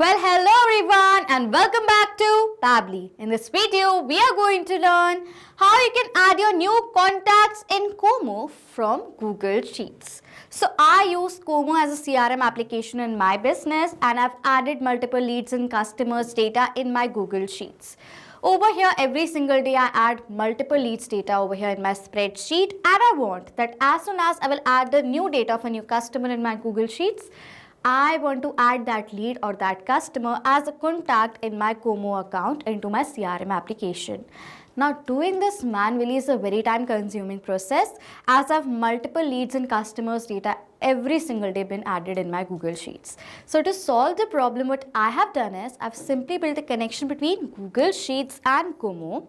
Well, hello everyone and welcome back to Pabbly. In this video, we are going to learn how you can add your new contacts in Kommo from Google Sheets. So I use Kommo as a CRM application in my business and I've added multiple leads and customers data in my Google Sheets. Over here, every single day I add multiple leads data over here in my spreadsheet, and I want that as soon as I will add the new data of a new customer in my Google Sheets, I want to add that lead or that customer as a contact in my Kommo account into my CRM application. Now, doing this manually is a very time consuming process as I have multiple leads and customers data every single day been added in my Google Sheets. So to solve the problem, what I have done is I've simply built a connection between Google Sheets and Kommo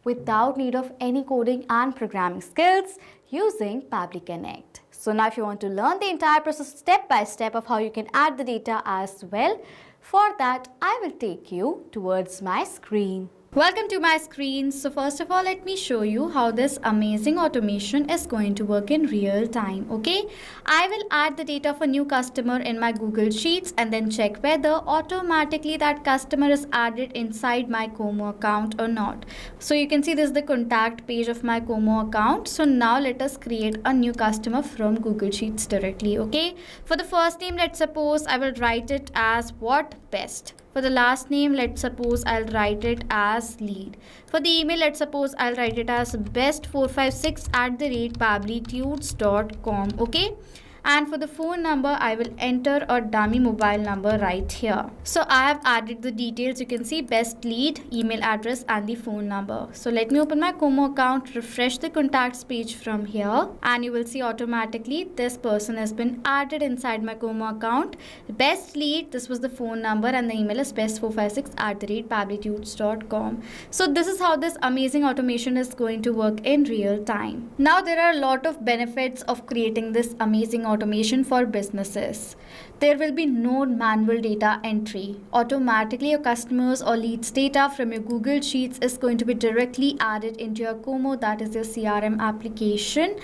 without need of any coding and programming skills using Pabbly Connect. So now if you want to learn the entire process step by step of how you can add the data as well, for that I will take you towards my screen. Welcome to my screen. So first of all, let me show you how this amazing automation is going to work in real time. Okay, I will add the data of a new customer in my Google Sheets and then check whether automatically that customer is added inside my Kommo account or not. So you can see this is the contact page of my Kommo account. So now let us create a new customer from Google Sheets directly. Okay, for the first name, let's suppose I will write it as what best. For the last name, let's suppose I'll write it as lead. For the email, let's suppose I'll write it as best456@pabblytunes.com. Okay. And for the phone number, I will enter a dummy mobile number right here. So I have added the details. You can see best lead, email address and the phone number. So let me open my Kommo account, refresh the contacts page from here, and you will see automatically this person has been added inside my Kommo account. Best lead, this was the phone number, and the email is best456@pabblytunes.com. So this is how this amazing automation is going to work in real time. Now there are a lot of benefits of creating this amazing automation for businesses. There will be no manual data entry. Automatically your customers or leads data from your Google Sheets is going to be directly added into your Kommo, that is your CRM application.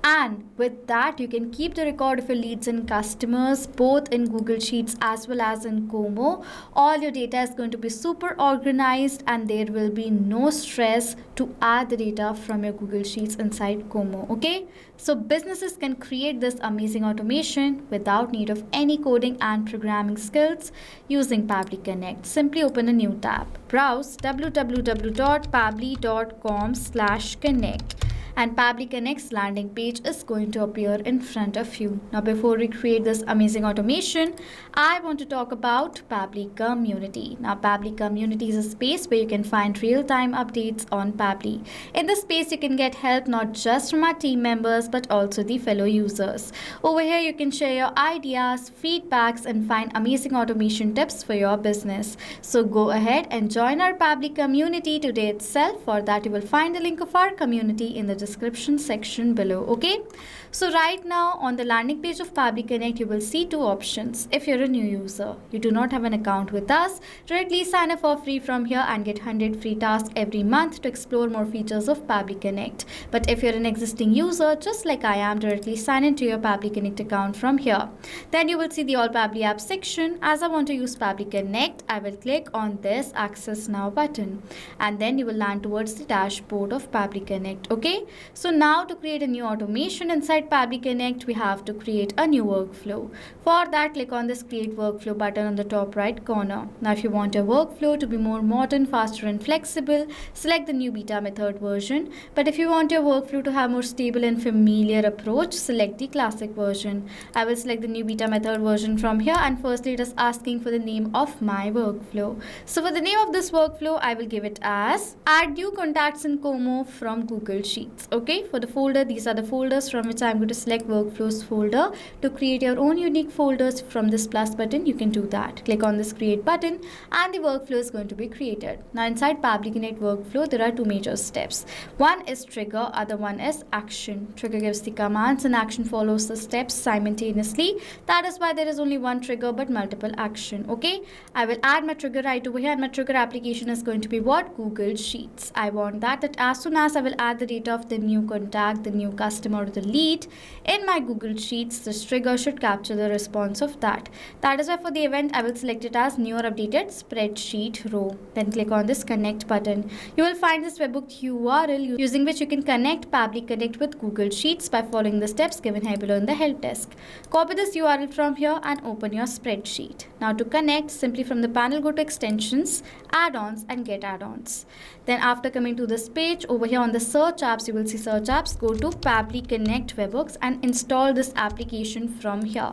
And with that, you can keep the record of your leads and customers both in Google Sheets as well as in Kommo. All your data is going to be super organized and there will be no stress to add the data from your Google Sheets inside Kommo. Okay, so businesses can create this amazing automation without need of any coding and programming skills using Pabbly Connect. Simply open a new tab, browse www.pabbly.com/connect. and Pabbly Connect's landing page is going to appear in front of you. Now before we create this amazing automation, I want to talk about Pabbly Community. Now Pabbly Community is a space where you can find real-time updates on Pabbly. In this space, you can get help not just from our team members but also the fellow users. Over here, you can share your ideas, feedbacks and find amazing automation tips for your business. So go ahead and join our Pabbly Community today itself. For that, you will find the link of our community in the description section below. Okay, so right now on the landing page of Pabbly Connect, you will see two options. If you're a new user, you do not have an account with us, directly sign up for free from here and get 100 free tasks every month to explore more features of Pabbly Connect. But if you're an existing user, just like I am, directly sign into your Pabbly Connect account from here. Then you will see the All Pabbly Apps section. As I want to use Pabbly Connect, I will click on this Access Now button and then you will land towards the dashboard of Pabbly Connect. Okay, so now to create a new automation inside Pabbly Connect, we have to create a new workflow. For that, click on this Create Workflow button on the top right corner. Now if you want your workflow to be more modern, faster and flexible, select the new beta method version. But if you want your workflow to have more stable and familiar approach, select the classic version. I will select the new beta method version from here, and firstly it is asking for the name of my workflow. So for the name of this workflow, I will give it as Add New Contacts in Kommo from Google Sheets. Okay, for the folder, these are the folders from which I'm going to select Workflows folder. To create your own unique folders from this plus button, you can do that. Click on this Create button and the workflow is going to be created. Now inside Pabbly Connect workflow, there are two major steps. One is trigger, other one is action. Trigger gives the commands and action follows the steps simultaneously. That is why there is only one trigger but multiple action. Okay, I will add my trigger right over here, and my trigger application is going to be what? Google Sheets. I want that as soon as I will add the data of of the new contact, the new customer, or the lead in my Google Sheets, this trigger should capture the response of that. That is why for the event, I will select it as new or updated spreadsheet row. Then click on this connect button. You will find this webhook URL using which you can connect Pabbly Connect with Google Sheets by following the steps given here below in the help desk. Copy this URL from here and open your spreadsheet. Now to connect, simply from the panel go to extensions, add-ons and get add-ons. Then after coming to this page, over here on the search apps, you will see search apps. Go to Pabbly Connect webhooks and install this application from here.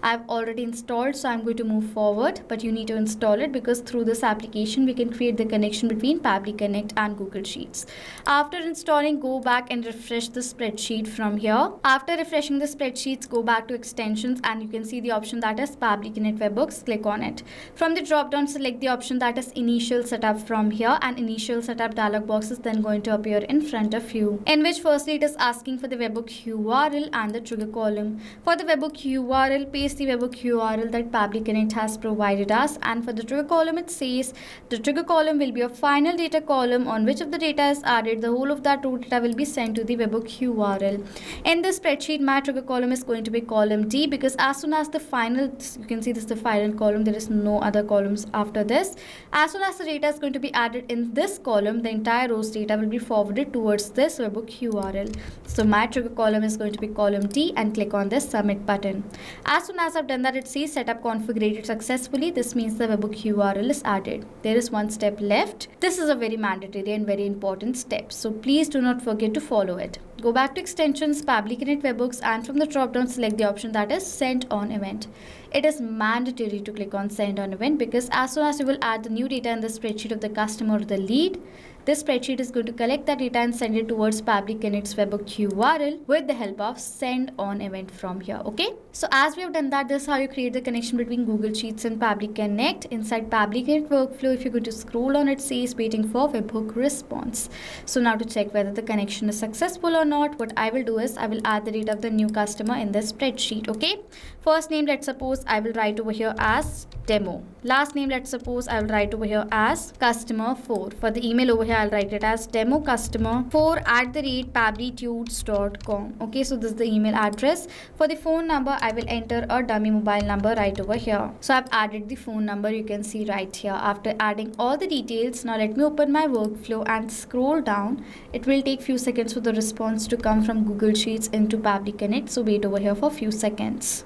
I've already installed, so I'm going to move forward, but you need to install it because through this application we can create the connection between Pabbly Connect and Google Sheets. After installing, go back and refresh the spreadsheet from here. After refreshing the spreadsheets, go back to extensions and you can see the option that is Pabbly Connect webhooks. Click on it. From the drop down, select the option that is initial setup from here, and initial setup dialog box is then going to appear in front of you, in which firstly it is asking for the webhook URL and the trigger column. For the webhook URL, paste the webhook URL that Pabbly Connect has provided us, and for the trigger column it says the trigger column will be a final data column on which of the data is added. The whole of that row data will be sent to the webhook URL. In this spreadsheet, my trigger column is going to be column D because as soon as the final, you can see this is the final column, there is no other columns after this. As soon as the data is going to be added in this column, the entire row's data will be forwarded towards this webhook URL. So my trigger column is going to be column D, and click on this submit button. As soon as I've done that, it says setup configured successfully. This means the webhook URL is added. There is one step left. This is a very mandatory and very important step, so please do not forget to follow it. Go back to extensions, Pabbly Connect webhooks, and from the drop down select the option that is send on event. It is mandatory to click on send on event because as soon as you will add the new data in the spreadsheet of the customer or the lead, this spreadsheet is going to collect that data and send it towards Pabbly Connect's webhook URL with the help of send on event from here. Okay, so as we have done that, this is how you create the connection between Google Sheets and Pabbly Connect. Inside Pabbly Connect workflow, if you're going to scroll on, it says waiting for webhook response. So now to check whether the connection is successful or not, what I will do is I will add the data of the new customer in the spreadsheet. Okay, first name, let's suppose I will write over here as demo. Last name, let's suppose I will write over here as customer 4. For the email over here, I'll write it as demo customer 4@pabblytudes.com. Okay, so this is the email address. For the phone number, I will enter a dummy mobile number right over here. So I've added the phone number, you can see right here. After adding all the details, now let me open my workflow and scroll down. It will take few seconds for the response to come from Google Sheets into Pabbly Connect. So wait over here for few seconds.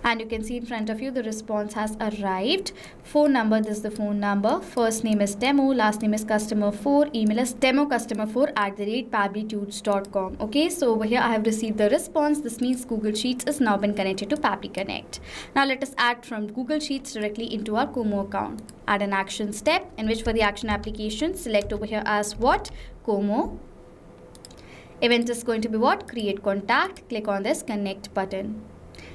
And you can see in front of you the response has arrived. Phone number, this is the phone number. First name is demo, last name is customer 4, email is democustomer4@pabblytudes.com. okay, so over here I have received the response. This means Google Sheets is now been connected to Pabbly Connect. Now let us add from Google Sheets directly into our Kommo account. Add an action step, in which for the action application, select over here as what? Kommo. Event is going to be what? Create contact. Click on this connect button.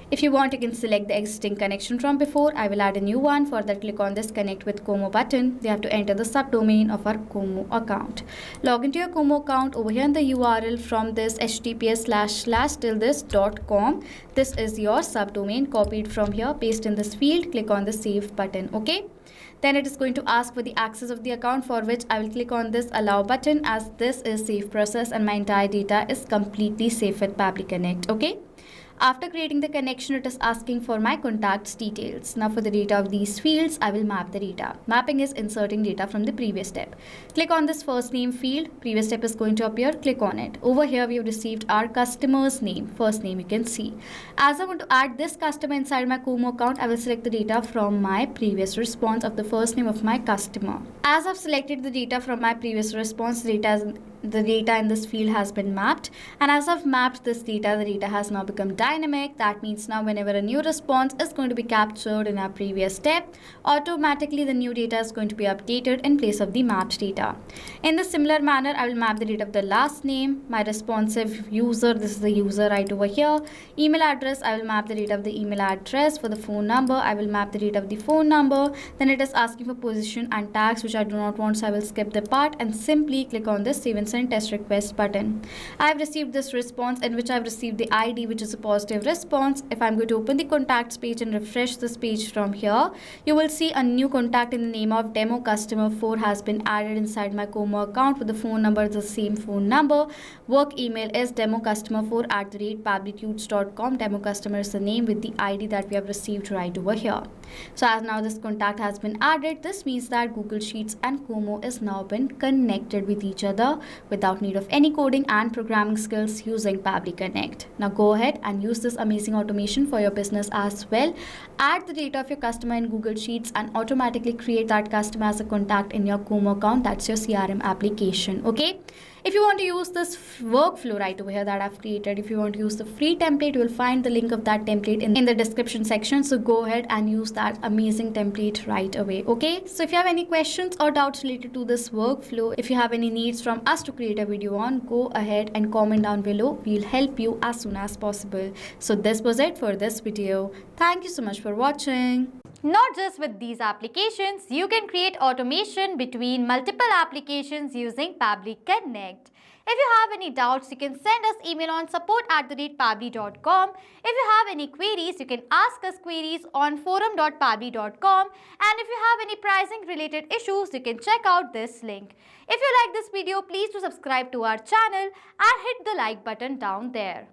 If you want, you can select the existing connection from before. I will add a new one. For that, click on this connect with Kommo button. You have to enter the subdomain of our Kommo account. Log into your Kommo account. Over here in the URL from this https://till this.com. This is your subdomain. Copied from here. Paste in this field. Click on the save button. Okay. Then it is going to ask for the access of the account, for which I will click on this allow button, as this is safe process and my entire data is completely safe with Pabbly Connect. Okay. After creating the connection, it is asking for my contacts details. Now for the data of these fields, I will map the data. Mapping is inserting data from the previous step. Click on this first name field. Previous step is going to appear. Click on it. Over here, we have received our customer's name. First name you can see. As I want to add this customer inside my Kommo account, I will select the data from my previous response of the first name of my customer. As I've selected the data from my previous response, the data in this field has been mapped, and as I've mapped this data, the data has now become dynamic. That means now whenever a new response is going to be captured in our previous step, automatically the new data is going to be updated in place of the mapped data. In the similar manner, I will map the data of the last name, my responsive user, this is the user right over here. Email address, I will map the data of the email address. For the phone number, I will map the data of the phone number. Then it is asking for position and tags, which I do not want, so I will skip the part and simply click on this save and send send test request button. I have received this response in which I have received the ID, which is a positive response. If I'm going to open the contacts page and refresh this page from here, you will see a new contact in the name of demo customer 4 has been added inside my Kommo account with the phone number, the same phone number. Work email is democustomer4@pabblytudes.com. Demo customer is the name with the ID that we have received right over here. So as now this contact has been added, this means that Google Sheets and Kommo is now been connected with each other without need of any coding and programming skills using Pabbly Connect. Now go ahead and use this amazing automation for your business as well. Add the data of your customer in Google Sheets and automatically create that customer as a contact in your Kommo account. That's your CRM application. Okay. If you want to use this workflow right over here that I've created, if you want to use the free template, you will find the link of that template in the description section. So go ahead and use that amazing template right away. Okay. So if you have any questions or doubts related to this workflow, if you have any needs from us to create a video on, go ahead and comment down below. We'll help you as soon as possible. So this was it for this video. Thank you so much for watching. Not just with these applications, you can create automation between multiple applications using Pabbly Connect. If you have any doubts, you can send us email on support@pabbly.com. If you have any queries, you can ask us queries on forum.pabbly.com. And if you have any pricing related issues, you can check out this link. If you like this video, please do subscribe to our channel and hit the like button down there.